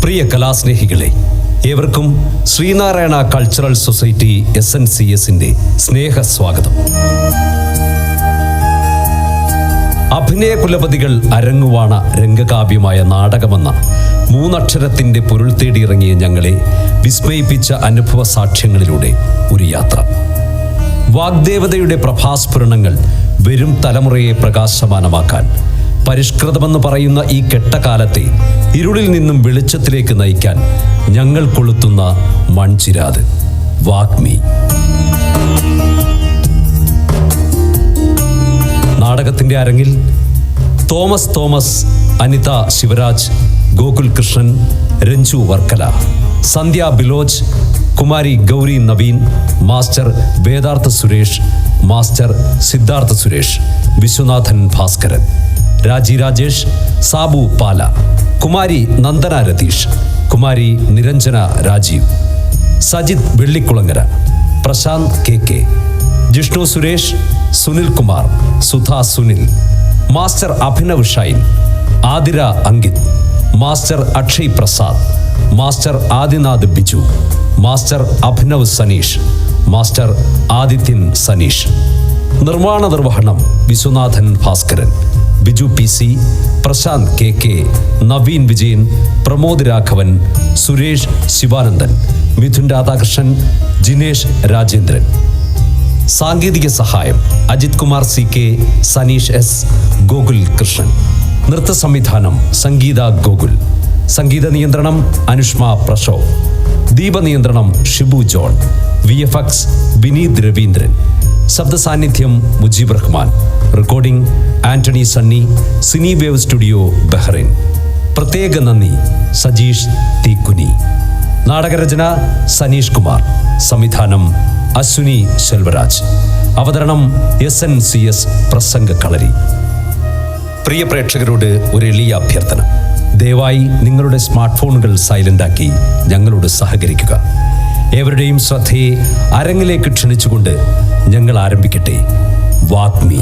പ്രിയ കലാസ്നേഹികളെ, ഏവർക്കും Sreenarayana cultural society SNCSന്റെ സ്നേഹസ്വാഗതം. അഭിനയ കുലപതികൾ അരങ്ങുവാണ രംഗകാവ്യമായ നാടകമെന്ന മൂന്നക്ഷരത്തിൻ്റെ പൊരുൾ തേടിയിറങ്ങിയ ഞങ്ങളെ വിസ്മയിപ്പിച്ച അനുഭവ സാക്ഷ്യങ്ങളിലൂടെ ഒരു യാത്ര. വാഗ്ദേവതയുടെ പ്രഭാസ്ഫുരണങ്ങൾ വരും തലമുറയെ പ്രകാശമാനമാക്കാൻ പരിഷ്കൃതമെന്ന് പറയുന്ന ഈ കെട്ടകാലത്തെ ഇരുളിൽ നിന്നും വെളിച്ചത്തിലേക്ക് നയിക്കാൻ ഞങ്ങൾ കൊളുത്തുന്ന മൺചിരാത് വാഗ്മി. നാടകത്തിൻ്റെ അരങ്ങിൽ Thomas, Anitha Sivaraj, Gokul Krishnan, Renju Varkala, Sandhya Biloj, Kumari Gauri Naveen, master Vedartha Suresh, master Siddhartha Suresh, Viswanathan Bhaskaran, Raji Rajesh, Sabu Pala, Kumari Nandana Ratheesh, Kumari Niranjana Rajeev, Sajith Vellikulangara, Prasanth KK, Jishnu Suresh, Sunil Kumar, Sudha Sunil, master Abhinav Shine, Athira Ankith, master Akshay Prasad, master Adinath Biju, master Abhinav Saneesh, master Adithyan Saneesh. നിർമ്മാണ നിർവഹണം വിശ്വനാഥൻ ഭാസ്കരൻ, ബിജു PC, പ്രശാന്ത് KK, നവീൻ വിജയൻ, പ്രമോദ് രാഘവൻ, സുരേഷ് ശിവാനന്ദൻ, മിഥുൻ രാധാകൃഷ്ണൻ, ജിനേഷ് രാജേന്ദ്രൻ. സാങ്കേതിക സഹായം അജിത് കുമാർ CK, സനീഷ് S, ഗോകുൽ കൃഷ്ണൻ. നൃത്ത സംവിധാനം സംഗീത ഗോകുൽ. സംഗീത നിയന്ത്രണം അനുഷ്മ പ്രശോഭ്. ദീപനിയന്ത്രണം ഷിബു ജോൺ. VFX വിനീത് രവീന്ദ്രൻ. ശബ്ദ സാന്നിധ്യം Mujeeb Rahman. Recording Antony Sunny, cine wave studio Bahrain. പ്രത്യേക നന്ദി സജീഷ് തീക്കുനി. നാടകരചന സനീഷ് കുമാർ. സംവിധാനം അശ്വിനി ശെൽവരാജ്. അവതരണം SNCS പ്രസംഗ കളരി. പ്രിയ പ്രേക്ഷകരോട് ഒരു എളിയ അഭ്യർത്ഥന. ദയവായി നിങ്ങളുടെ സ്മാർട്ട് ഫോണുകൾ സൈലൻ്റാക്കി ഞങ്ങളോട് സഹകരിക്കുക. ഏവരുടെയും ശ്രദ്ധയെ അരങ്ങിലേക്ക് ക്ഷണിച്ചുകൊണ്ട് ഞങ്ങൾ ആരംഭിക്കട്ടെ. വാഗ്മി.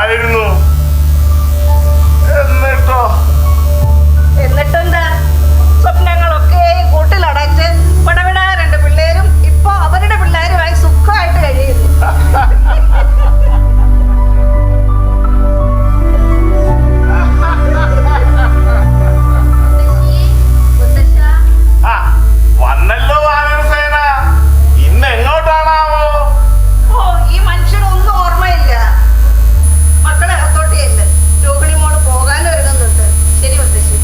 ആയിരുന്നു. എന്നിട്ടെന്താ സ്വപ്നങ്ങളൊക്കെ കൂട്ടിലടച്ച് പടവിട രണ്ട് പിള്ളേരും ഇപ്പൊ അവരുടെ പിള്ളേരുമായി സുഖമായിട്ട് കഴിയുന്നു. വന്നല്ലോ വാനരസേന. ഇന്ന് എങ്ങോട്ടാണാവോ? ഓ, ഈ മനുഷ്യനൊന്നും ഓർമ്മയില്ല. മക്കളെ അകത്തോട്ടിയല്ല, രോഹിണി മോള് പോകാൻ ഒരുങ്ങുന്നുണ്ട്. ശരി മുത്തശ്ശി.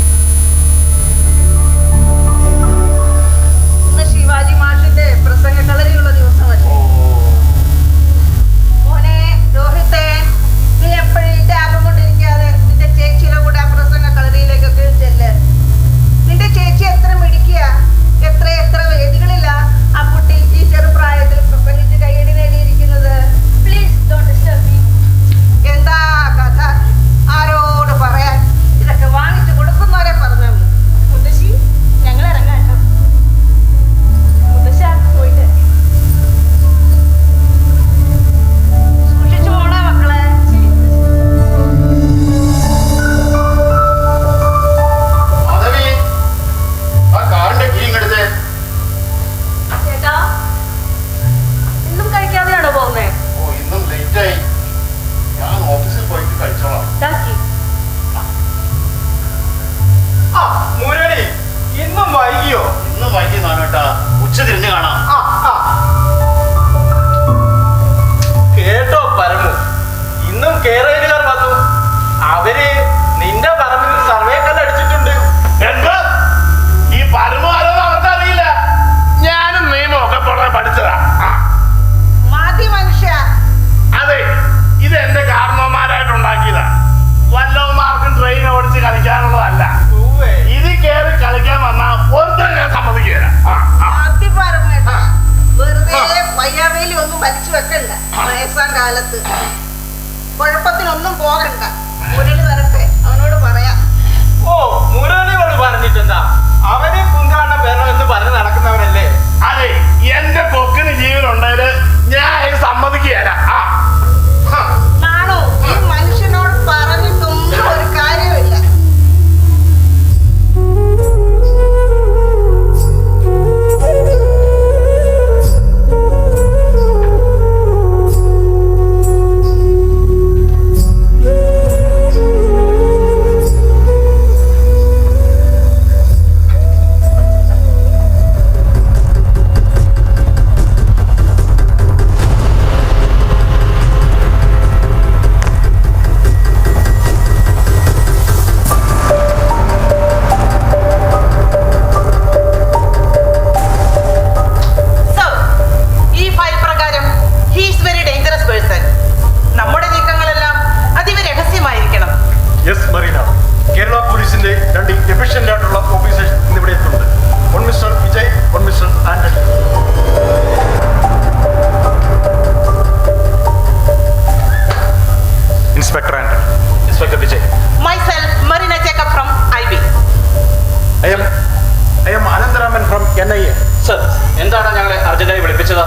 ഇന്ന് ശിവാജി മാഷിന്റെ പ്രസംഗ കളരിയുള്ള ദിവസമല്ലേ? മോനെ രോഹിത്തെ, നീ എപ്പോഴും ഈ ടാബും കൊണ്ടിരിക്കാതെ നിന്റെ ചേച്ചിയുടെ കൂടെ ആ പ്രസംഗ കളരിയിലേക്കൊക്കെ ചെല്ല്. നിന്റെ ചേച്ചി എത്ര മിടിക്കുക, എത്ര എത്ര വേദികളിലാ ആ കുട്ടി ഈ ചെറുപ്രായത്തിൽ പ്രസംഗിച്ച് കൈയടി നേടിയിരിക്കുന്നത്. Please don't disturb me. എന്താ കഥ? ആരോട് പറയാൻ? ഇതൊക്കെ വാങ്ങിച്ചു കൊടുക്കുന്നവരെ പറഞ്ഞാൽ മതി. മുത്തശ്ശി, ഞങ്ങൾ ഇറങ്ങാട്ടോ. മുത്തശ്ശ പോയിട്ട് സൂക്ഷിച്ചു പോണേ മക്കളെ. ചേട്ടാ, ഇന്നും കഴിക്കാതെയാണോ പോകുന്നേ? ഇന്നും ലേറ്റായി. ഞാൻ ഓഫീസിൽ പോയിട്ട് കഴിച്ചോളാം. മുരളി, ഇന്നും വൈകിയോ? ഇന്നും വൈകി നാനോട്ടാ. ഉച്ച തിരിഞ്ഞ് കാണാം. കേട്ടോ പരമു, ഇന്നും കേരളീയർ വന്നു. അവര് നിന്റെ പറമ്പിൽ സർവേ കല്ലടിച്ചിട്ടുണ്ട്. എന്ത്? ഈ പരമാരെന്ന് അവർക്കറിയില്ല. ഞാനും നിയമമൊക്കെ പുറമെ പഠിച്ചതാ. മതി മനുഷ്യ. അതെ, ഇത് എന്റെ കാരണവന്മാരായിട്ടുണ്ടാക്കിയതാ. വല്ലവന്മാർക്കും ട്രെയിൻ ഓടിച്ച് കളിക്കാനുള്ളതല്ല. ഇത് കയറി കളിക്കാൻ വന്നാ ഒന്നും ഞാൻ സമ്മതിക്കില്ല. അതിപരമായിട്ട് വെറുതെ വയ്യാവേലി ഒന്നും വലിച്ചു വെക്കണ്ട. വയസ്സാം കാലത്ത് കുഴപ്പത്തിനൊന്നും പോകണ്ട. മുരളി വരട്ടെ, അവനോട് പറയാം. ഓ, മുരളിയോട് പറഞ്ഞിട്ടെന്താ? അവനെ കുന്താണ്ട വരണം എന്ന് പറഞ്ഞ് നടക്കുന്നവരല്ലേ? അതെ, എന്റെ കൊക്കിന് ജീവനുണ്ടായത് ഞാൻ അതിന് സമ്മതിക്കുകയല്ല. നാണോ, ഈ മനുഷ്യനോട് പറഞ്ഞിട്ടൊന്നും ഒരു കാര്യമില്ല. യെസ് മറീന, കേരള പോലീസിന്റെ രണ്ട് എഫിഷ്യന്റ് ആയിട്ടുള്ള ഓഫീസേഴ്സ് ഇന്നിവിടെ എത്തുന്നുണ്ട്. One mister Vijay, one mister Antony. Inspector Antony. Inspector Vijay. Myself, Marina Jacob from IB. I am Anantharaman from NIA. Sir, എന്താണ് ഞങ്ങളെ അർജന്റായി വിളിപ്പിച്ചത്?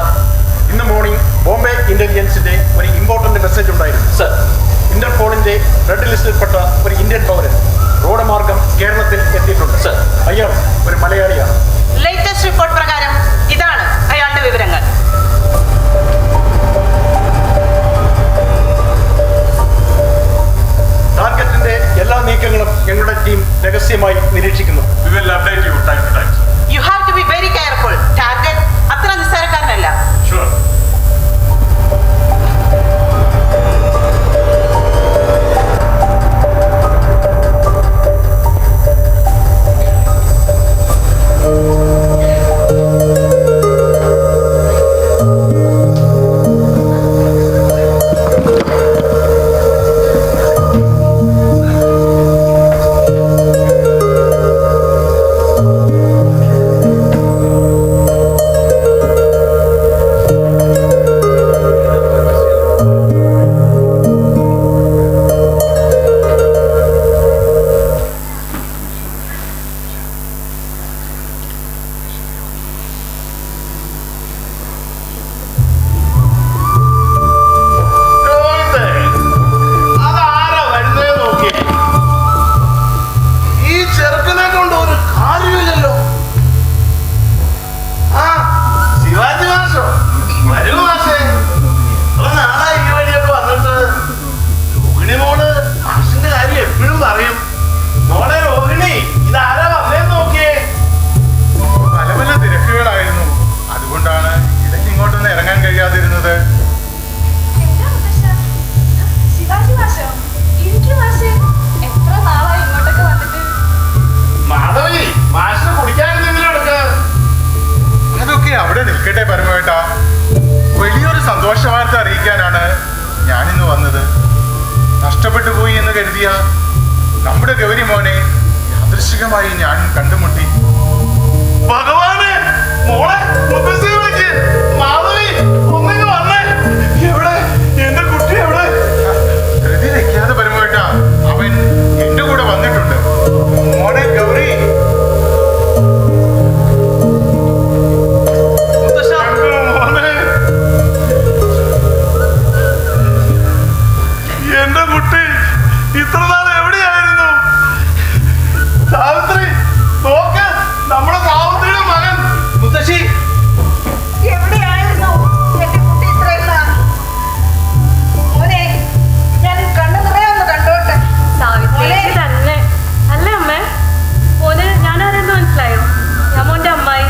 ഇന്ന് മോർണിംഗ് ബോംബെ ഇന്റലിജൻസിന്റെ ഒരു ഇമ്പോർട്ടന്റ് മെസ്സേജ് ഉണ്ടായിരുന്നു. സർ, ഇന്റർപോളിന്റെ റെഡ് ലിസ്റ്റിൽപ്പെട്ട ഒരു ഇന്ത്യൻ പൗരൻ റോഡ് മാർഗം കേരളത്തിൽ എത്തിയിട്ടുണ്ട്. സർ, അയാൾ ഒരു മലയാളിയാണ്. ലേറ്റസ്റ്റ് റിപ്പോർട്ട് പ്രകാരം ഇതാണ് അയാളുടെ വിവരങ്ങൾ. ടാർഗറ്റിന്റെ എല്ലാ നീക്കങ്ങളും ഞങ്ങളുടെ ടീം രഹസ്യമായി നിരീക്ഷിക്കുന്നു. We will update you time to time. You have to be very careful. Target അത്ര നിസ്സാരക്കാരനല്ല. Sure. കരുതിയ നമ്മുടെ ഗൗരി മോനെ യാദൃശികമായി ഞാൻ കണ്ടുമുട്ടി. ഭഗവാനെ, മോളെ മുത്തശ്ശിയെ വിളിക്ക്. മാധവി, ഒന്നിങ്ങ് വന്നേ. എവിടെ എന്റെ കുട്ടി? എവിടെ? ധൃതി വെക്കാതെ പരമേട്ട, അവൻ എന്റെ കൂടെ വന്നിട്ടുണ്ട്. മോനെ ഗൗരി. മോനെ, എന്റെ കുട്ടി ഇത്ര നാൾ എവിടെയായിരുന്നു? സാവിത്രി, നോക്ക്, നമ്മുടെ സാവിത്രിയുടെ മകൻ. മുത്തശ്ശി, എവിടെയായിരുന്നു എന്റെ കുട്ടി ഇത്രയും നാൾ? മോനെ, ഞാൻ കണ്ണു നിറയെ ഒന്ന് കണ്ടോട്ടെ. സാവിത്രി തന്നെ അല്ലേ അമ്മേ? മോന് ഞാൻ ആരെന്ന് മനസ്സിലായോ? ഞാൻ മോന്റെ അമ്മായി.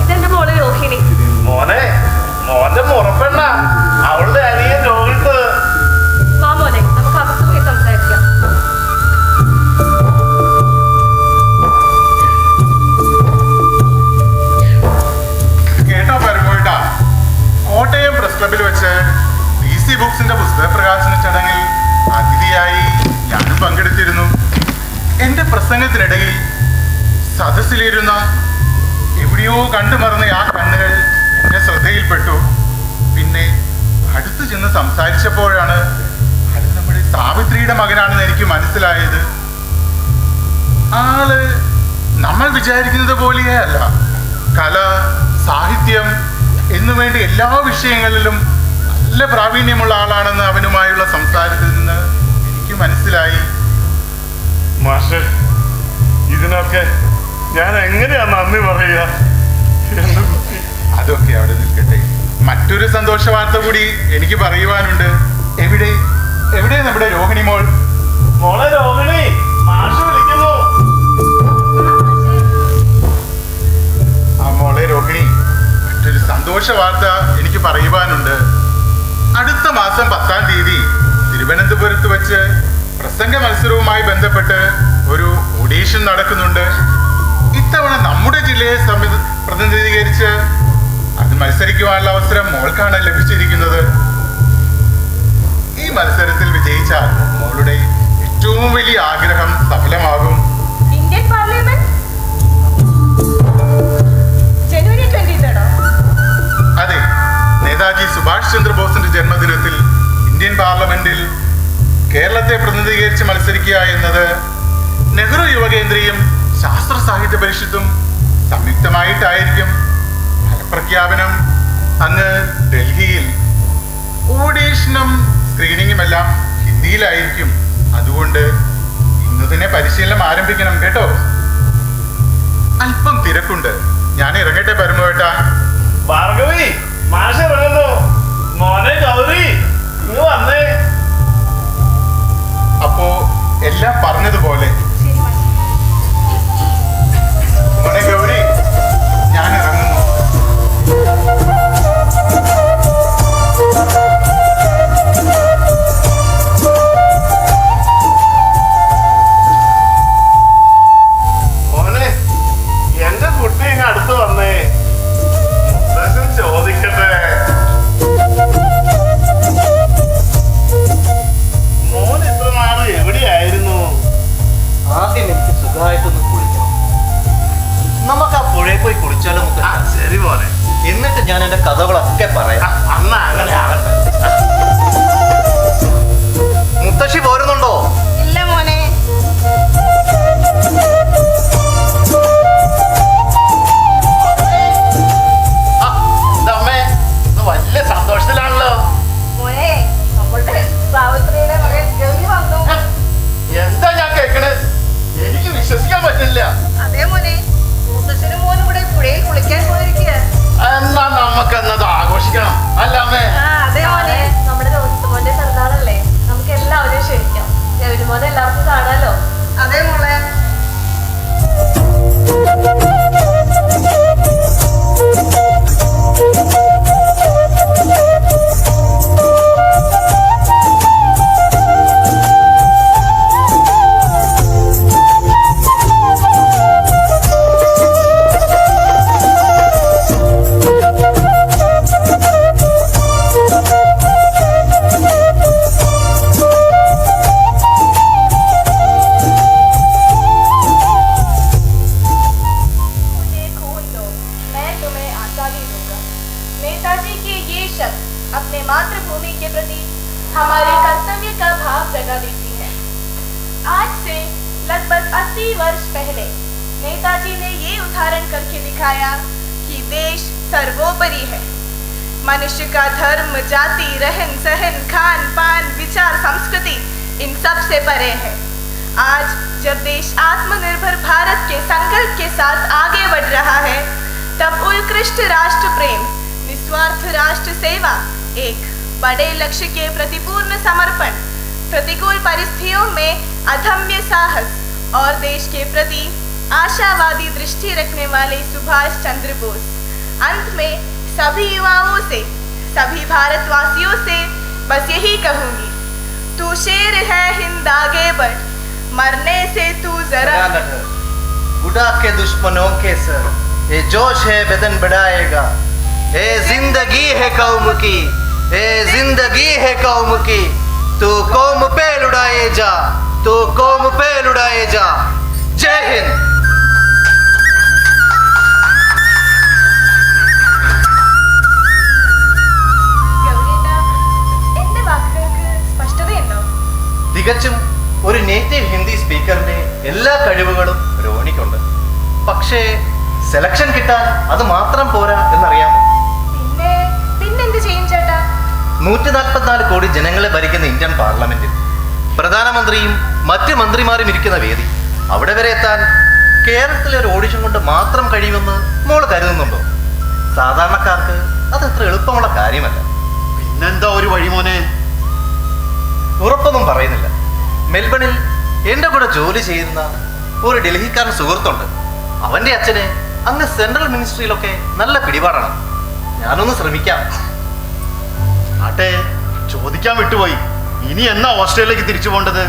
ഇതെന്റെ മോള് രോഹിണി. മോനെ, മോന്റെ മുറപ്പെണ്ണ, അവളുടെ അനിയൻ രോഹിത്. വാ മോനെ, നമുക്ക് അകത്ത് പോയി സംസാരിക്കാം. കേട്ടോ പരമേട്ട, കോട്ടയം പ്രസ് ക്ലബിൽ വെച്ച് DC ബുക്സിന്റെ പുസ്തക പ്രകാശന ചടങ്ങിൽ അതിഥിയായി ഞാനും പങ്കെടുത്തിരുന്നു. എന്റെ പ്രസംഗത്തിനിടയിൽ സദസ്സിലിരുന്ന എവിടെയോ കണ്ടുമറന്ന ആ കണ്ണുകൾ എന്റെ ശ്രദ്ധയിൽപ്പെട്ടു. പിന്നെ അടുത്തു ചെന്ന് സംസാരിച്ചപ്പോഴാണ് അത് നമ്മുടെ സാവിത്രിയുടെ മകനാണെന്ന് എനിക്ക് മനസ്സിലായത്. ആള് നമ്മൾ വിചാരിക്കുന്നത് പോലെയേ അല്ല. കല, സാഹിത്യം എന്നുവേണ്ട എല്ലാ വിഷയങ്ങളിലും നല്ല പ്രാവീണ്യമുള്ള ആളാണെന്ന് അവനുമായുള്ള സംസാരത്തിൽ നിന്ന് എനിക്ക് മനസ്സിലായി. മാഷെ, ഇതിനൊക്കെ ഞാൻ എങ്ങനെയാ നന്ദി പറയുക? എന്റെ കുട്ടി. അതൊക്കെ അവിടെ നിൽക്കട്ടെ. മറ്റൊരു സന്തോഷ വാർത്ത കൂടി എനിക്ക് പറയുവാനുണ്ട്. എവിടെ എവിടെ നമ്മുടെ രോഹിണി മോൾ? മോളെ രോഹിണി, മാഷ് വിളിക്കുന്നു. ആ മോളെ രോഹിണി, മറ്റൊരു സന്തോഷ വാർത്ത എനിക്ക് പറയുവാനുണ്ട്. അടുത്ത മാസം 10-ാം തീയതി തിരുവനന്തപുരത്ത് വെച്ച് പ്രസംഗ മത്സരവുമായി ബന്ധപ്പെട്ട് ഒരു ഓഡീഷൻ നടക്കുന്നുണ്ട്. ഇത്തവണ നമ്മുടെ ജില്ലയെ പ്രതിനിധീകരിച്ച് അത് മത്സരിക്കുവാനുള്ള അവസരം മോൾക്കാണ് ലഭിച്ചിരിക്കുന്നത്. ഈ മത്സരത്തിൽ വിജയിച്ചാൽ മോളുടെ ഏറ്റവും വലിയ ആഗ്രഹം സഫലമാകും. ഇന്ത്യൻ പാർലമെന്റ് ജനുവരി 23 അതെ, നേതാജി സുഭാഷ് ചന്ദ്രബോസിന്റെ ജന്മദിനത്തിൽ ഇന്ത്യൻ പാർലമെന്റിൽ കേരളത്തെ പ്രതിനിധീകരിച്ച് മത്സരിക്കുക എന്നത് നെഹ്റു യുവകേന്ദ്രയും ശാസ്ത്ര സാഹിത്യ പരിഷത്തും സംയുക്തമായിട്ടായിരിക്കും. ഫലപ്രഖ്യാപനം അങ്ങ് ഡൽഹിയിൽ. ഓഡീഷനും സ്ക്രീനിങ്ങും എല്ലാം ഹിന്ദിയിലായിരിക്കും. അതുകൊണ്ട് ഇന്ന് തന്നെ പരിശീലനം ആരംഭിക്കണം കേട്ടോ. അല്പം തിരക്കുണ്ട്, ഞാൻ ഇറങ്ങട്ടെ പരമേട്ട. ഭാർഗവി, മാഷ് ഇറങ്ങുന്നു. മോനെ ഗൗരി, ഇങ്ങ് വന്നേ. അപ്പോ എല്ലാം പറഞ്ഞതുപോലെ. മോനെ ഗൗരി, ഞാൻ ഇറങ്ങുന്നു. മോനെ, എന്റെ കുട്ടി ഇങ്ങ് അടുത്ത് വന്നേ. മുത്തശ്ശൻ ചോദിക്കട്ടെ, മോൻ ഇത്ര നാള് എവിടെയായിരുന്നു? ആദ്യം എനിക്ക് സുഖമായിട്ടൊന്ന് കുളിക്കണം. നമുക്ക് ആ പുഴയിൽ പോയി കുളിച്ചാലോ ആ, മുത്തശ്ശി? ശരി മോനെ. എന്നിട്ട് ഞാൻ എന്റെ കഥകളൊക്കെ പറയാം. അന്ന് അങ്ങനെ ആകട്ടെ. മുത്തശ്ശി പോരുന്നുണ്ടോ? ഇല്ല മോനെ. ആ, ഇതമ്മേ, ഇന്ന് വലിയ സന്തോഷത്തിലാണല്ലോ. മോനെ, നമ്മളുടെ സാവിത്രിയുടെ മകൻ ഗൗരി വന്നു. എന്താ ഞാൻ കേൾക്കണേ? എനിക്ക് വിശ്വസിക്കാൻ പറ്റില്ല. അതേ മോനെ, മുത്തശ്ശനും മോനും കൂടെ പുഴയിൽ കുളിക്കാൻ പോയിരിക്കുക. എന്നാ നമുക്ക് എന്നത് ആഘോഷിക്കണം, അല്ല അമ്മേ? അതെ മോനെ. നമ്മുടെ രോഹിത് മോന്റെ പിറന്നാളല്ലേ, നമുക്ക് എല്ലാവരെയും ക്ഷണിക്കാം. ഗൗരി മോനെ എല്ലാവർക്കും കാണാലോ. അതെ മോളെ. लगभग 80 वर्ष पहले नेताजी ने ये उदाहरण करके दिखाया कि देश सर्वोपरि है। मनुष्य का धर्म, जाति, रहन सहन, खान पान, विचार, संस्कृति इन सब से परे है। आज जब देश आत्मनिर्भर भारत के संकल्प के साथ आगे बढ़ रहा है, तब उत्कृष्ट राष्ट्र प्रेम, निस्वार्थ राष्ट्र सेवा, एक बड़े लक्ष्य के प्रति पूर्ण समर्पण, प्रतिकूल परिस्थितियों में अदम्य साहस और देश के प्रति आशावादी दृष्टि रखने वाले सुभाष चंद्र बोस। अंत में सभी युवाओं से, सभी भारतवासियों से बस यही कहूंगी, तू शेर है हिंद आगे बढ़, मरने से तू जरा उड़ा के दुश्मनों के सर, ये जोश है बदन बढ़ाएगा। ए जिंदगी है कौम की, ए जिंदगी है कौम की, तू कौम पे लुढ़ाए जा, तू कौम पे लुढ़ाए जा। जय हिंद। തികച്ചും ഒരു നേറ്റീവ് ഹിന്ദി സ്പീക്കറിന്റെ എല്ലാ കഴിവുകളും രോഹിണിക്കുണ്ട്. പക്ഷേ സെലക്ഷൻ കിട്ടാൻ അത് മാത്രം പോരാ എന്നറിയാമോ? പിന്നെന്ത് ചെയ്യും ചേട്ടാ? 144 കോടി ജനങ്ങളെ ഭരിക്കുന്ന ഇന്ത്യൻ പാർലമെന്റിൽ പ്രധാനമന്ത്രിയും മറ്റ് മന്ത്രിമാരും ഇരിക്കുന്ന വേദി, അവിടെ വരെ എത്താൻ കേരളത്തിലെ ഒരു ഓഡിഷൻ കൊണ്ട് മാത്രം കഴിയുമെന്ന് മോള് കരുതുന്നുണ്ടോ? സാധാരണക്കാർക്ക് അത് അത്ര എളുപ്പമുള്ള കാര്യമല്ല. പിന്നെന്താ ഒരു വഴിമോനെ? ഉറപ്പൊന്നും പറയുന്നില്ല. മെൽബണിൽ എൻ്റെ കൂടെ ജോലി ചെയ്യുന്ന ഒരു ഡൽഹിക്കാരൻ സുഹൃത്തുണ്ട്. അവൻ്റെ അച്ഛന് അങ്ങ് സെൻട്രൽ മിനിസ്ട്രിയിലൊക്കെ നല്ല പിടിപാടാണ്. ഞാനൊന്ന് ശ്രമിക്കാം. ആട്ടെ, ചോദിക്കാൻ വിട്ടുപോയി. ഇനി എന്നാ ഓസ്ട്രേലിയക്ക് തിരിച്ചു പോകേണ്ടത്?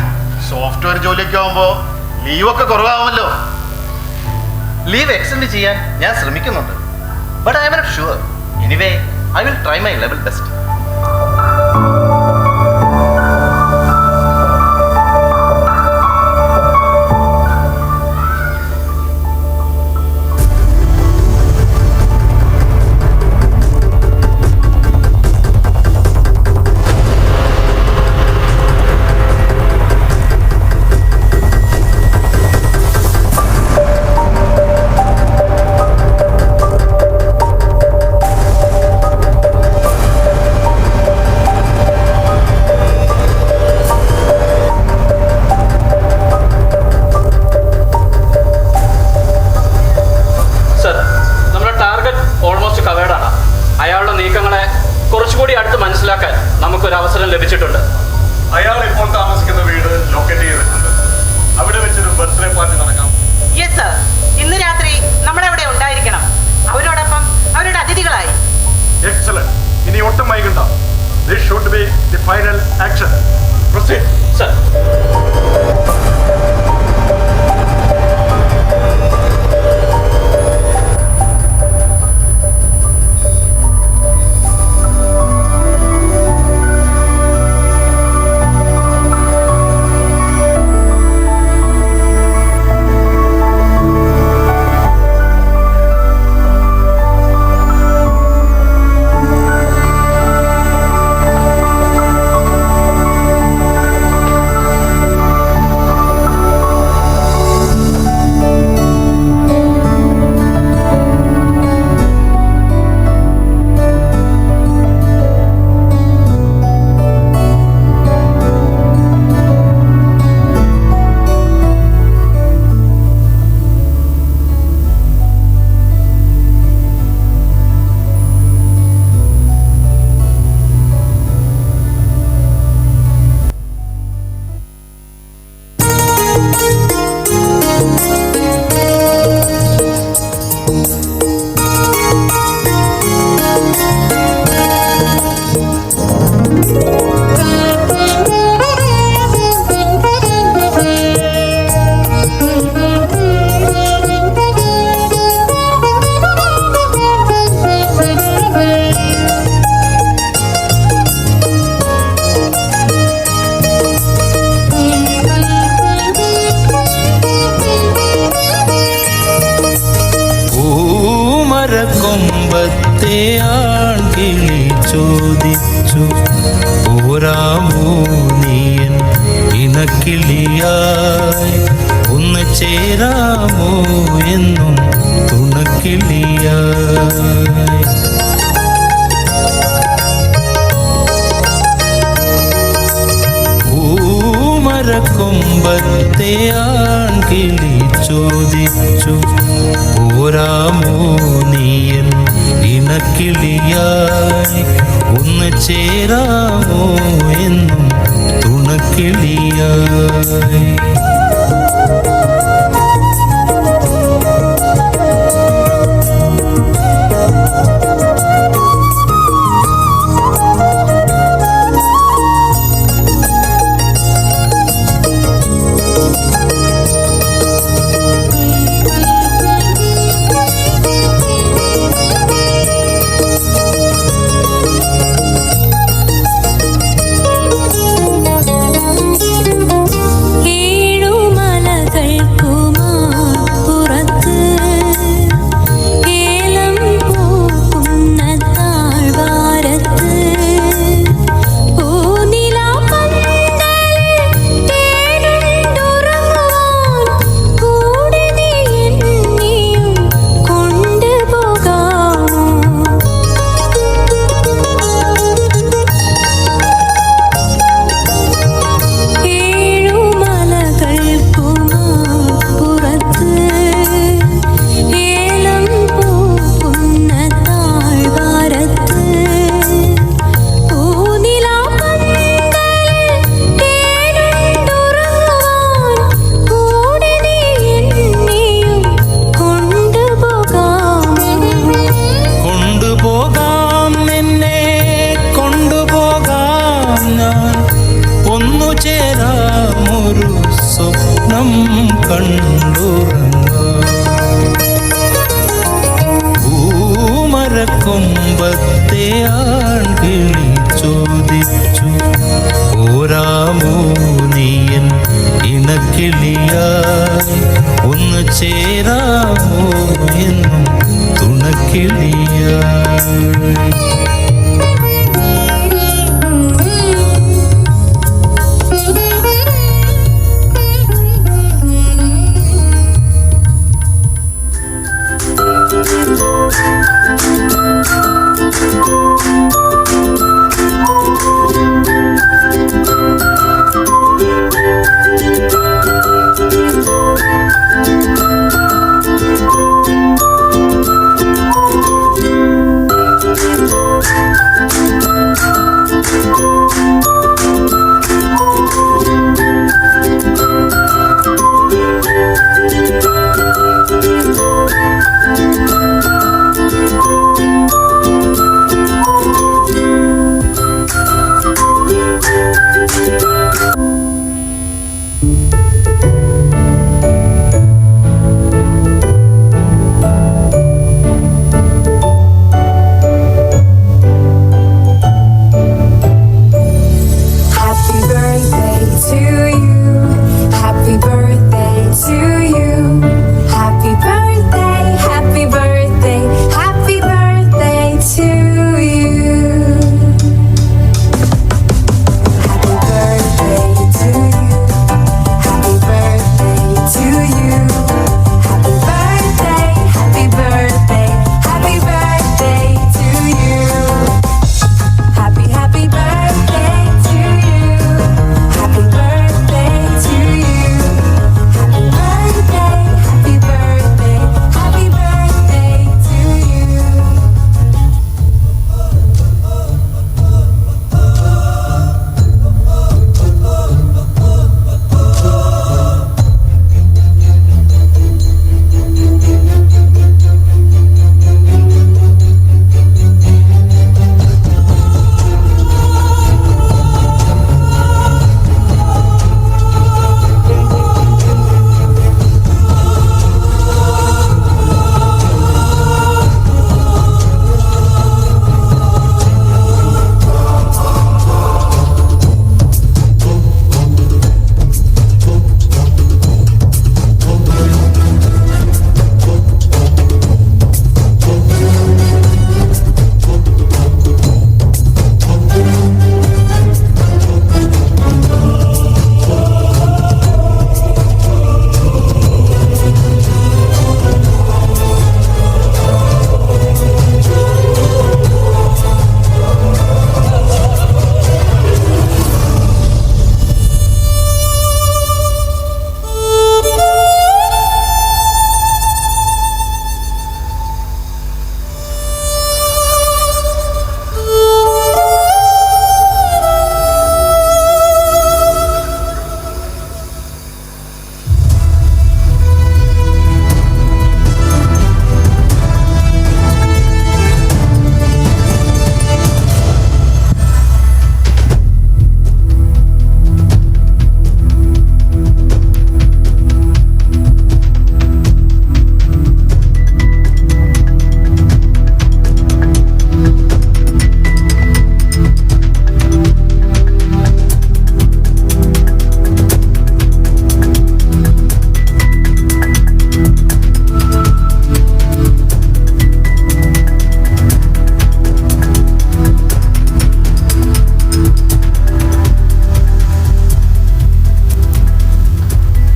സോഫ്റ്റ്വെയർ ജോലിയൊക്കെ ആവുമ്പോ ലീവൊക്കെ കുറവാകുമല്ലോ. ലീവ് എക്സ്റ്റെൻഡ് ചെയ്യാൻ ഞാൻ ശ്രമിക്കുന്നുണ്ട്. But I am not sure. Anyway I will try my level best. നമുക്കൊരു അവസരം ലഭിച്ചിട്ടുണ്ട്. അയാൾ ഇപ്പോൾ താമസിക്കുന്ന വീട് ലൊക്കേറ്റ് ചെയ്തിട്ടുണ്ട്. അവിടെ വെച്ചൊരു ബർത്ത്ഡേ പാർട്ടി നടക്കാം. യെസ് സർ, ഇന്ന് രാത്രി നമ്മളവിടെ ഉണ്ടായിരിക്കണം. അവരോടൊപ്പം അവരുടെ അതിഥികളായി. എക്സലന്റ്. ഇനി ഒട്ടും വൈകണ്ട. This should be the final action. Proceed sir. കൊമ്പത്തെ ആൺകിളി ചോദിച്ചു, പോരാമോ നീയൻ ഇണക്കിളിയായി ചേരാമോ എന്നും തുണക്കിളിയായി. പൂമരക്കൊമ്പത്തെ ആൺകിളി ചോദിച്ചു, പോരാമോ നീയൻ ഇണക്കിളിയായി, ഒന്ന് ചേരാമോ എന്നും തുണക്കിളിയായി. പൂമരക്കൊമ്പത്തെ ആൺകിളി ചോദിച്ചു, പോരാമോ നീയൻ ഇണക്കിളിയായി, ഒന്ന് ചേരാമോ എന്നും തുണക്കിളിയായി.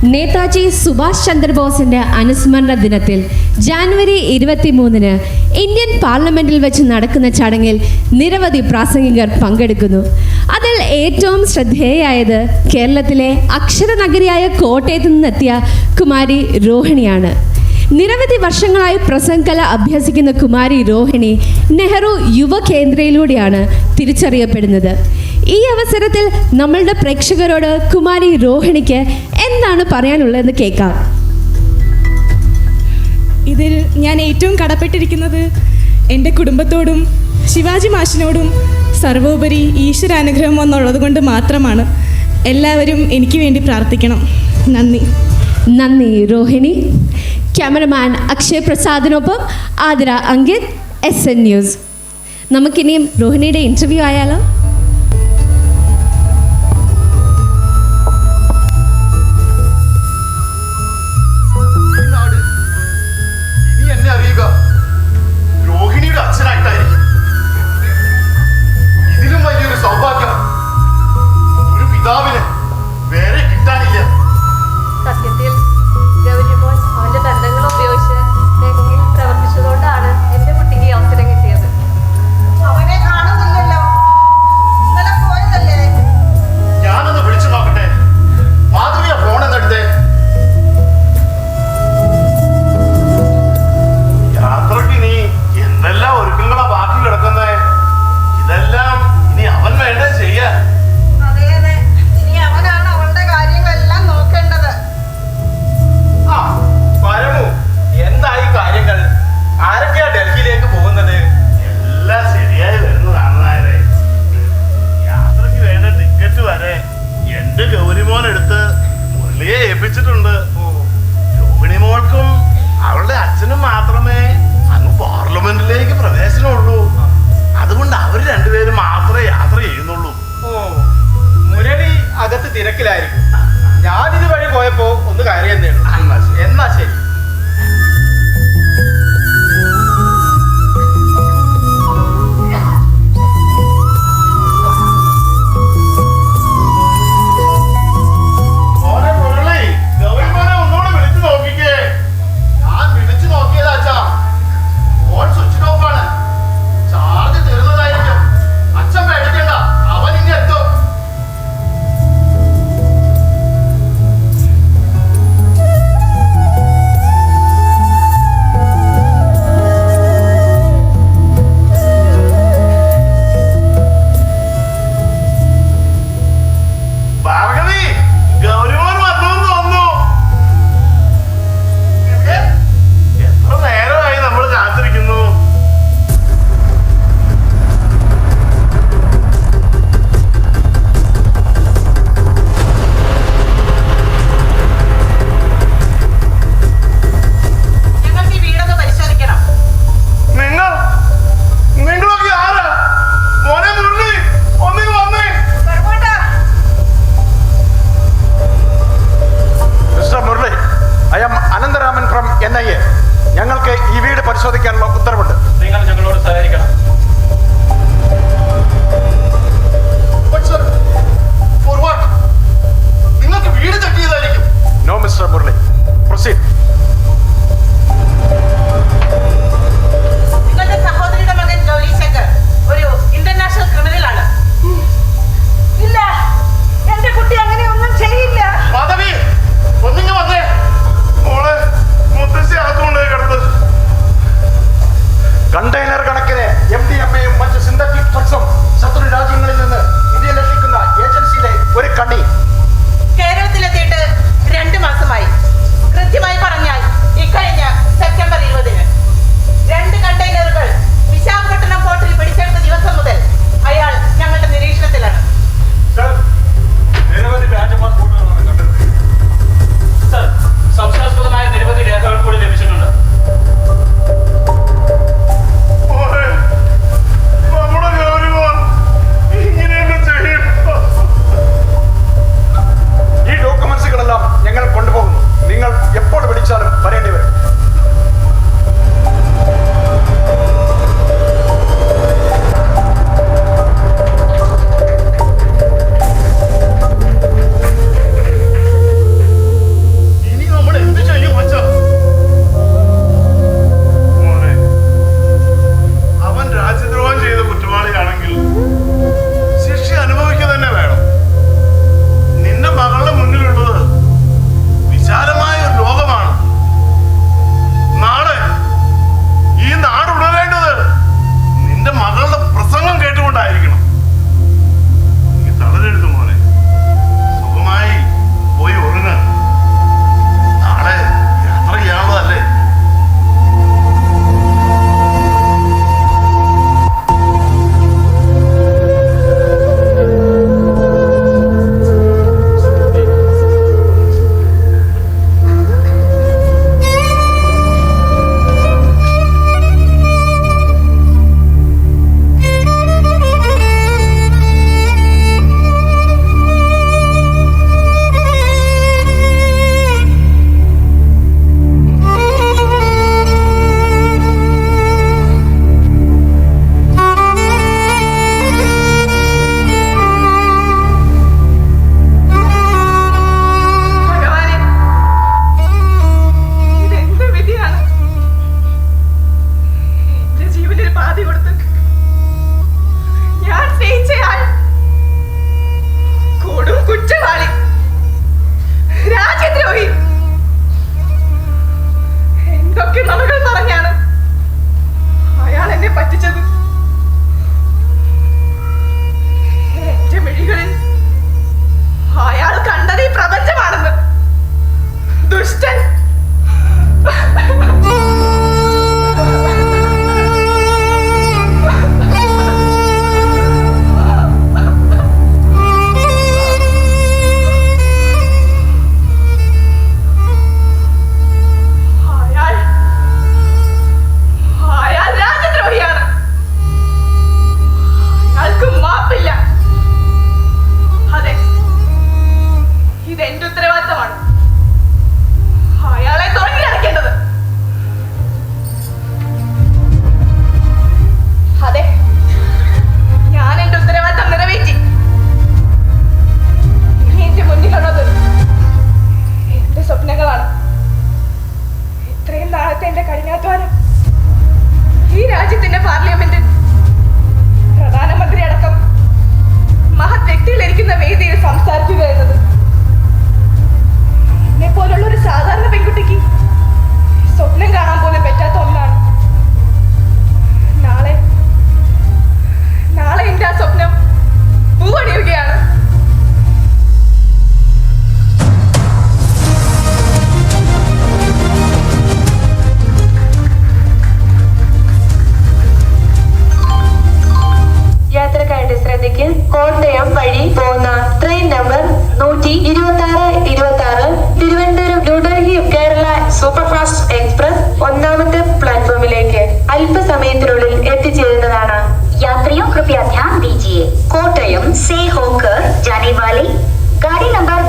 നേതാജി സുഭാഷ് ചന്ദ്രബോസിന്റെ അനുസ്മരണ ദിനത്തിൽ ജാനുവരി 23-ന് ഇന്ത്യൻ പാർലമെന്റിൽ വെച്ച് നടക്കുന്ന ചടങ്ങിൽ നിരവധി പ്രാസംഗികർ പങ്കെടുക്കുന്നു. അതിൽ ഏറ്റവും ശ്രദ്ധേയമായത് കേരളത്തിലെ അക്ഷരനഗരിയായ കോട്ടയത്ത് നിന്നെത്തിയ കുമാരി രോഹിണിയാണ്. നിരവധി വർഷങ്ങളായി പ്രസംഗകല അഭ്യസിക്കുന്ന കുമാരി രോഹിണി നെഹ്റു യുവകേന്ദ്രയിലൂടെയാണ് തിരിച്ചറിയപ്പെടുന്നത്. ഈ അവസരത്തിൽ നമ്മളുടെ പ്രേക്ഷകരോട് കുമാരി രോഹിണിക്ക് എന്താണ് പറയാനുള്ളതെന്ന് കേൾക്കാം. ഇതിൽ ഞാൻ ഏറ്റവും കടപ്പെട്ടിരിക്കുന്നത് എൻ്റെ കുടുംബത്തോടും ശിവാജി മാഷിനോടും സർവോപരി ഈശ്വരാനുഗ്രഹം എന്നുള്ളത് കൊണ്ട് മാത്രമാണ്. എല്ലാവരും എനിക്ക് വേണ്ടി പ്രാർത്ഥിക്കണം. നന്ദി. നന്ദി രോഹിണി. ക്യാമറമാൻ അക്ഷയ് പ്രസാദിനൊപ്പം ആതിര അങ്കിത്, SN ന്യൂസ്. നമുക്കിനിയും രോഹിണിയുടെ ഇൻ്റർവ്യൂ ആയാലോ? രോഹിണിയുടെ അച്ഛനായിട്ടായിരിക്കും. ഇതിലും വലിയൊരു സൗഭാഗ്യം ഒരു പിതാവിന് വേറെ കിട്ടാനില്ല. സത്യത്തിൽ ഗൗരിമോൻ അവന്റെ ബന്ധങ്ങൾ ഉപയോഗിച്ച് ഡൽഹിയിൽ പ്രവർത്തിച്ചതുകൊണ്ടാണ് എന്റെ കുട്ടിക്ക് അവസരം കിട്ടിയത്. അവനെ കാണുന്നില്ലല്ലോ, ഇന്നലെ പോയതല്ലേ? ഞാനൊന്ന് വിളിച്ചു നോക്കട്ടെ. മാധവിയ ഫോൺ എന്നെടുത്തേ. യാത്രക്ക് നീ എന്തെല്ലാം ഒരുക്കങ്ങളാ ബാക്കി കിടക്കുന്നേ? ഇതെല്ലാം ഇനി അവൻ വേണ്ടേ ചെയ്യാൻ? അതെ അതെ, ഇനി അവനാണ് അവളുടെ കാര്യങ്ങളെല്ലാം നോക്കേണ്ടത്. ആ പരമു, എന്തായി കാര്യങ്ങൾ? ആരൊക്കെയാ ഡൽഹിയിലേക്ക് പോകുന്നത്? എല്ലാം ശരിയായി വരുന്നതാണ് നായരെ. യാത്രക്ക് വേണ്ട ടിക്കറ്റ് വരെ എന്റെ ഗൗരിമോൻ എടുത്ത് മുരളിയെ ഏൽപ്പിച്ചിട്ടുണ്ട്. രോഹിണി മോൾക്കും അവളുടെ അച്ഛനും മാത്രമേ അങ്ങ് പാർലമെന്റിലേക്ക് പ്രവേശനമുള്ളൂ. അതുകൊണ്ട് അവർ രണ്ടുപേരും മാത്രമേ യാത്ര ചെയ്യുന്നുള്ളൂ. മുരളി അകത്ത് തിരക്കിലായിരിക്കും. ഞാനിത് വഴി പോയപ്പോ ഒന്ന് കയറിയെന്നേ ഉള്ളൂ. എന്നാ ശരി. മോനെ മുരളി, ഗൗരിമോനെ ഒന്നുകൂടെ വിളിച്ചു നോക്കിക്കേ. ഞാൻ വിളിച്ചു നോക്കിയതാച്ചാ. ഫോൺ സ്വിച്ച് ഓഫ് ആണ്. ചാർജ് തീർന്നതായിരിക്കും. അച്ഛൻ പേടിക്കണ്ട, അവൻ ഇനി എത്തും. ഭാർഗവി, ഗൗരിമോൻ വന്നു തോന്നുന്നു. എത്ര നേരമായി നമ്മൾ കാത്തിരിക്കുന്നു. ഞങ്ങൾക്ക് ഈ വീടൊന്ന് പരിശോധിക്കണം. നിങ്ങളൊക്കെ ആരാ? മോനെ മുരളി, ഒന്നിങ്ങ് വന്നേ. സർവോട്ടാ, mister Murali, I'm Anantharaman from NIA. ഞങ്ങൾക്ക് ഈ വീട് പരിശോധിക്കാനുള്ള ഉത്തരവുണ്ട്. നിങ്ങൾ ഞങ്ങളോട് സഹകരിക്കണം. നിങ്ങൾക്ക് വീട് തട്ടിയതായിരിക്കും. No mister Murali, proceed. നിങ്ങളുടെ സഹോദരിയുടെ മകൻ ഗൗരി ശങ്കർ ഒരു ഇന്റർനാഷണൽ ക്രിമിനൽ ആണ്. ഇല്ല, എന്റെ കുട്ടി അങ്ങനെ ഒന്നും ചെയ്യില്ല. മാധവി, ഒന്നിങ്ങ് വന്നേ. മോളെ മുത്തശ്ശി അകത്തുകൊണ്ട് കിടന്ന്. കണ്ടെയ്നർ കണക്കിന് MDMA-യും മറ്റ് സിന്തറ്റിക് ഡ്രഗ്സും ശത്രു രാജ്യങ്ങളിൽ നിന്ന് ഇന്ത്യയിൽ എത്തിക്കുന്ന ഏജൻസിയിലെ ഒരു കണ്ണി. കേരളത്തിലെത്തിയിട്ട് 2 മാസമായി. കൃത്യമായി പറഞ്ഞാൽ ദുഷ്ടൻ. അയാൾ രാജദ്രോഹിയാണ്. അയാൾക്ക് മാപ്പില്ല. അതെ, ഇതെന്റെ ഉത്തരവാദിത്തമാണ്. അയാളെ തുറങ്ങി അടയ്ക്കേണ്ടത്. അതെ, ഞാൻ എന്റെ ഉത്തരവാദിത്തം നിറവേറ്റി. ഇനി എന്റെ മുന്നിലുള്ളത് എന്റെ സ്വപ്നങ്ങളാണ്. ഇത്രയും നാളത്തെ എന്റെ കഠിനാധ്വാനം ഈ രാജ്യത്തിന്റെ പാർലമെന്റിൽ പ്രധാനമന്ത്രി അടക്കം മഹത് വ്യക്തികളിരിക്കുന്ന വേദിയിൽ സംസാരിക്കുക എന്നത് എന്നെ പോലുള്ള ഒരു സാധാരണ പെൺകുട്ടിക്ക് സ്വപ്നം കാണാൻ പോലും പറ്റാത്ത ഒന്നാണ്. നാളെ എന്റെ ആ സ്വപ്നം പൂവണിയുകയാണ്. യാത്രക്കാരുടെ ശ്രദ്ധയ്ക്ക് കോട്ടയം വഴി പോകുന്ന train number 126 Thiruvananthapuram New Delhi Kerala superfast express ഒന്നാമത്തെ പ്ലാറ്റ്ഫോമിലേക്ക് അല്പസമയത്തിനുള്ളിൽ എത്തിച്ചേരുന്നതാണ്. यात्रियों कृपया ध्यान दीजिए, कोटयम से होकर जाने वाली गाड़ी number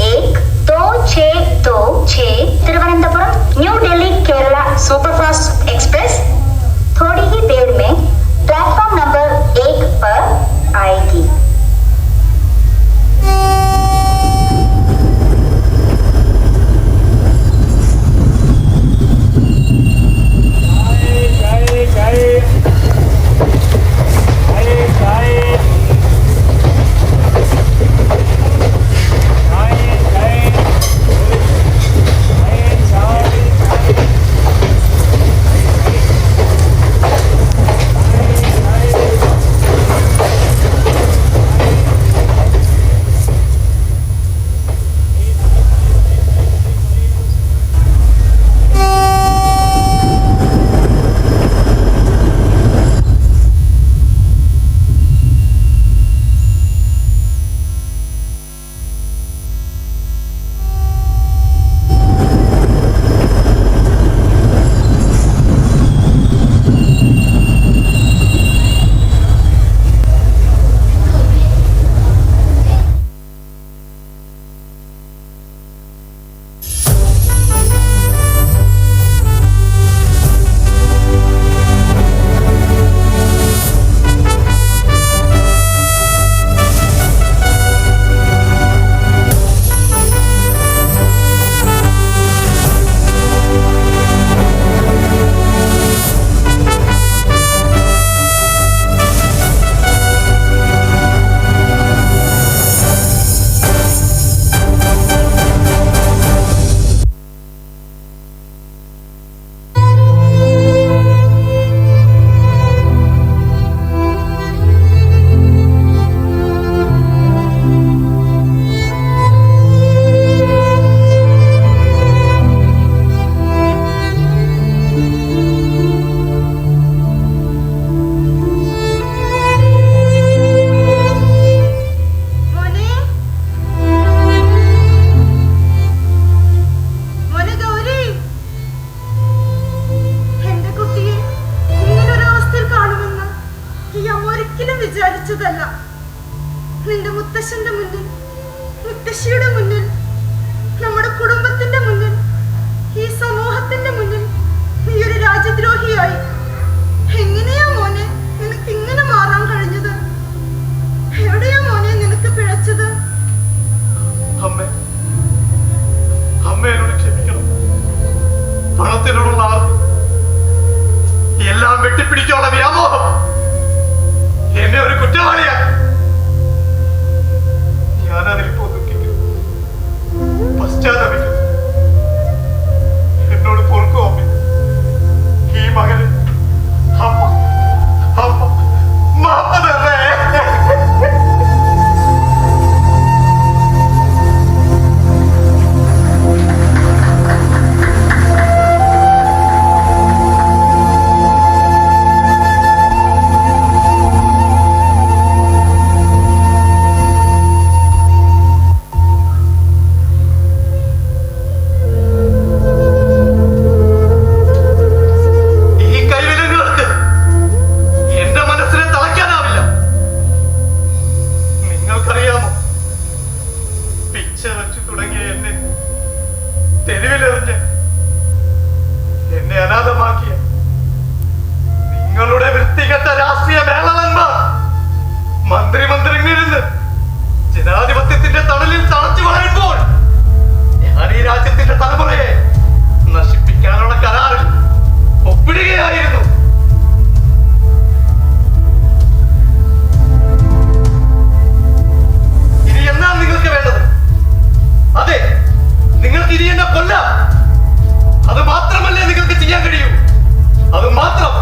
1226 Thiruvananthapuram new Delhi Kerala superfast express थोड़ी ही देर में प्लेटफॉर्म नंबर 1 पर आएगी. നിന്റെ മുത്തശ്ശന്റെ മുന്നിൽ, മുത്തശ്ശിയുടെ മുന്നിൽ, നമ്മുടെ കുടുംബത്തിന്റെ മുന്നിൽ, ഈ സമൂഹത്തിന്റെ മുന്നിൽ നീ ഒരു രാജ്യദ്രോഹിയായി. എങ്ങനെയാ മോനെ നിനക്ക് ഇങ്ങനെ മാറാൻ കഴിഞ്ഞത്? എവിടെയാ മോനെ നിനക്ക് പിഴച്ചത്? അമ്മ എന്നോട് ക്ഷമിക്കണം. പണത്തിനോടുള്ള ആർത്തി, എല്ലാം വെട്ടിപ്പിടിക്കാനുള്ള വ്യാമോഹം എന്നെ ഒരു കുറ്റവാളിയാക്കി. ഞാനതിലിപ്പോ ദുഃഖിക്കുന്നു, പശ്ചാത്തപിക്കുന്നു. എന്നോട് പൊറുക്കോ അമ്മ. ഈ മകന് അമ്മ മാപ്പ് തരണേ. തെരുവിലെറിഞ്ഞ് എന്നെ അനാഥമാക്കിയ നിങ്ങളുടെ വൃത്തികെട്ട രാഷ്ട്രീയ മേളവന്മാർ മന്ത്രിമന്ദിരങ്ങളിലിരുന്ന് ജനാധിപത്യത്തിന്റെ തണലിൽ തളച്ചു വളരുമ്പോൾ ഞാൻ ഈ രാജ്യത്തിന്റെ തലമുറയെ നശിപ്പിക്കാനുള്ള കരാറിൽ ഒപ്പിടുകയായിരുന്നു. ഇനി എന്താണ് നിങ്ങൾക്ക് വേണ്ടത്? അതെ, നിങ്ങൾക്ക് ഇനി എന്നെ കൊല്ലാം. അത് മാത്രമല്ലേ നിങ്ങൾക്ക് ചെയ്യാൻ കഴിയൂ? അത് മാത്രം.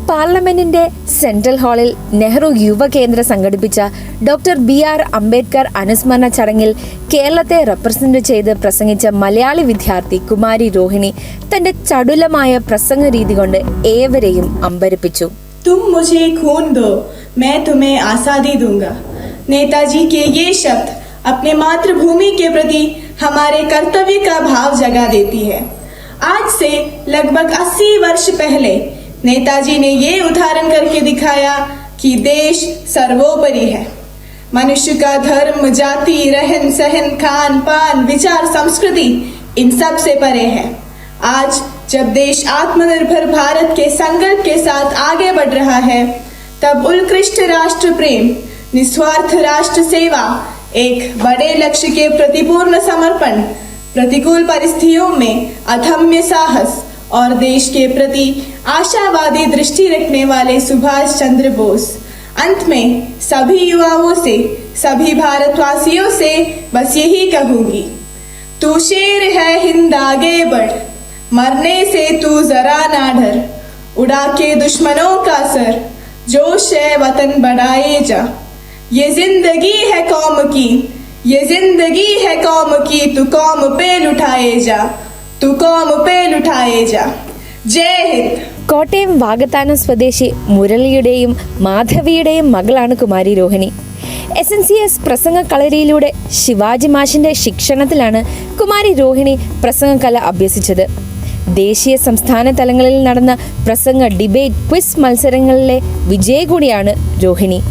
പാർലമെന്റിന്റെ സെൻട്രൽ ഹാളിൽ നെഹ്റു യുവകേന്ദ്ര സംഘടിപ്പിച്ച ഡോക്ടർ BR അംബേദ്കർ അനുസ്മരണ ചടങ്ങിൽ കേരളത്തെ റെപ്രസെന്റ് ചെയ്ത് പ്രസംഗിച്ച മലയാളി വിദ്യാർത്ഥി കുമാരി രോഹിണി തന്റെ ചടുലമായ പ്രസംഗ രീതി കൊണ്ട് ഏവരെയും അമ്പരപ്പിച്ചു. तुम मुझे खून दो, मैं तुम्हें आज़ादी दूंगा. नेताजी के ये शब्द अपने मातृभूमि के प्रति हमारे कर्तव्य का भाव जगा देती है. आज से लगभग 80 वर्ष पहले नेताजी ने ये उदाहरण करके दिखाया कि देश सर्वोपरि है. मनुष्य का धर्म, जाति, रहन सहन, खान पान, विचार, संस्कृति इन सब से परे है. आज जब देश आत्मनिर्भर भारत के संकल्प के साथ आगे बढ़ रहा है, तब उत्कृष्ट राष्ट्र प्रेम, निस्वार्थ राष्ट्र सेवा, एक बड़े लक्ष्य के प्रतिपूर्ण समर्पण, प्रतिकूल परिस्थितियों में अदम्य साहस और देश के प्रति आशावादी दृष्टि रखने वाले सुभाष चंद्र बोस. अंत में सभी युवाओं से, सभी भारतवासियों से बस यही कहूंगी, तू शेर है हिंद आगे बढ़, मरने से तू जरा ना डर, उड़ा के दुश्मनों का सर, जोश है वतन बढ़ाए जा. ये जिंदगी है कौम की, ये जिंदगी है कौम की, तू कौम पे लुटाए जा, तू कौम पे लुटाए जा. जय हिंद. കോട്ടയം വാകത്താനം സ്വദേശി മുരളിയുടെയും മാധവിയുടെയും മകളാണ് കുമാരി രോഹിണി. SNCS പ്രസംഗ കളരിയിലൂടെ ശിവാജി മാഷിന്റെ ശിക്ഷണത്തിലാണ് കുമാരി രോഹിണി പ്രസംഗകല അഭ്യസിച്ചത്. ദേശീയ സംസ്ഥാന തലങ്ങളിൽ നടന്ന പ്രസംഗ ഡിബേറ്റ് ക്വിസ് മത്സരങ്ങളിലെ വിജയ കൂടിയാണ് രോഹിണി.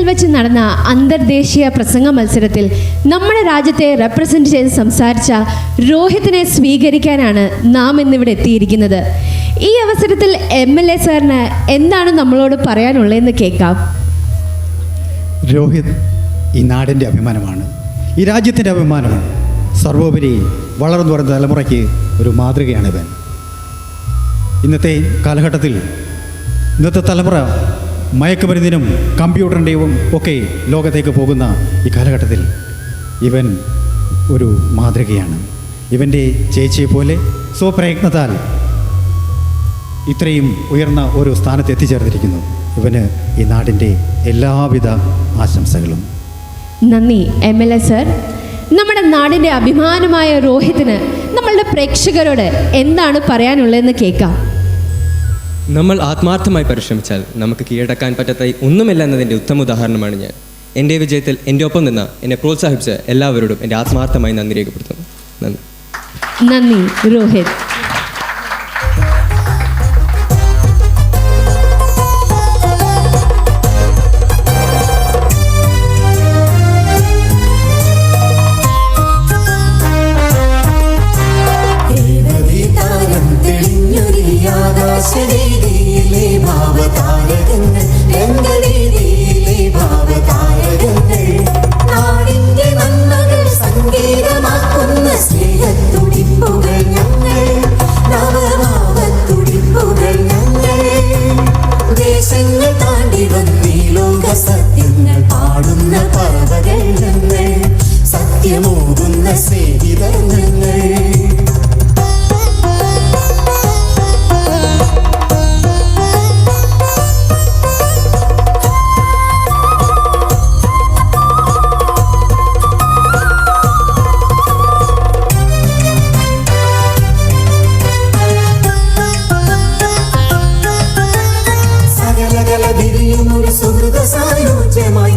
വെച്ച് നടന്ന അന്തർദേശീയ പ്രസംഗ മത്സരത്തിൽ നമ്മുടെ രാജ്യത്തെ റെപ്രസെൻ്റ് ചെയ്ത് സംസാരിച്ച രോഹിത്തിനെ സ്വീകരിക്കാനാണ് നാം ഇന്നിവിടെ എത്തിയിരിക്കുന്നത്. ഈ അവസരത്തിൽ MLA സാറിന് എന്താണ് നമ്മളോട് പറയാനുള്ളതെന്ന് കേൾക്കാം. രോഹിത് ഈ നാടിൻ്റെ അഭിമാനമാണ്, ഈ രാജ്യത്തിൻ്റെ അഭിമാനമാണ്. സർവോപരി വളർന്നു വരുന്ന തലമുറയ്ക്ക് ഒരു മാതൃകയാണിവൻ. ഇന്നത്തെ കാലഘട്ടത്തിൽ ഇന്നത്തെ തലമുറ മയക്കുമരുന്നിനും കമ്പ്യൂട്ടറിൻ്റെയും ഒക്കെ ലോകത്തേക്ക് പോകുന്ന ഈ കാലഘട്ടത്തിൽ ഇവൻ ഒരു മാതൃകയാണ്. ഇവൻ്റെ ചേച്ചിയെ പോലെ സ്വപ്രയത്നത്താൽ ഇത്രയും ഉയർന്ന ഒരു സ്ഥാനത്ത് എത്തിച്ചേർന്നിരിക്കുന്നു. ഇവന് ഈ നാടിൻ്റെ എല്ലാവിധ ആശംസകളും. നന്ദി MLA സർ. നമ്മുടെ നാടിൻ്റെ അഭിമാനമായ രോഹിത്തിന് നമ്മളുടെ പ്രേക്ഷകരോട് എന്താണ് പറയാനുള്ളതെന്ന് കേൾക്കാം. നമ്മൾ ആത്മാർത്ഥമായി പരിശ്രമിച്ചാൽ നമുക്ക് കീഴടക്കാൻ പറ്റാത്ത ഒന്നുമില്ല എന്നതിൻ്റെ ഉത്തമ ഉദാഹരണമാണ് ഞാൻ. എൻ്റെ വിജയത്തിൽ എൻ്റെ ഒപ്പം നിന്ന് എന്നെ പ്രോത്സാഹിപ്പിച്ച എല്ലാവരോടും എൻ്റെ ആത്മാർത്ഥമായി നന്ദി രേഖപ്പെടുത്തുന്നു. നന്ദി രോഹിത്. സത്യങ്ങൾ പാടുന്ന പറവകൾ ഞങ്ങൾ, സത്യമോകുന്ന സ്നേഹിതർ ഞങ്ങൾ. സകലകല വിരിയും ഒരു സുഹൃത സായോജ്യമായി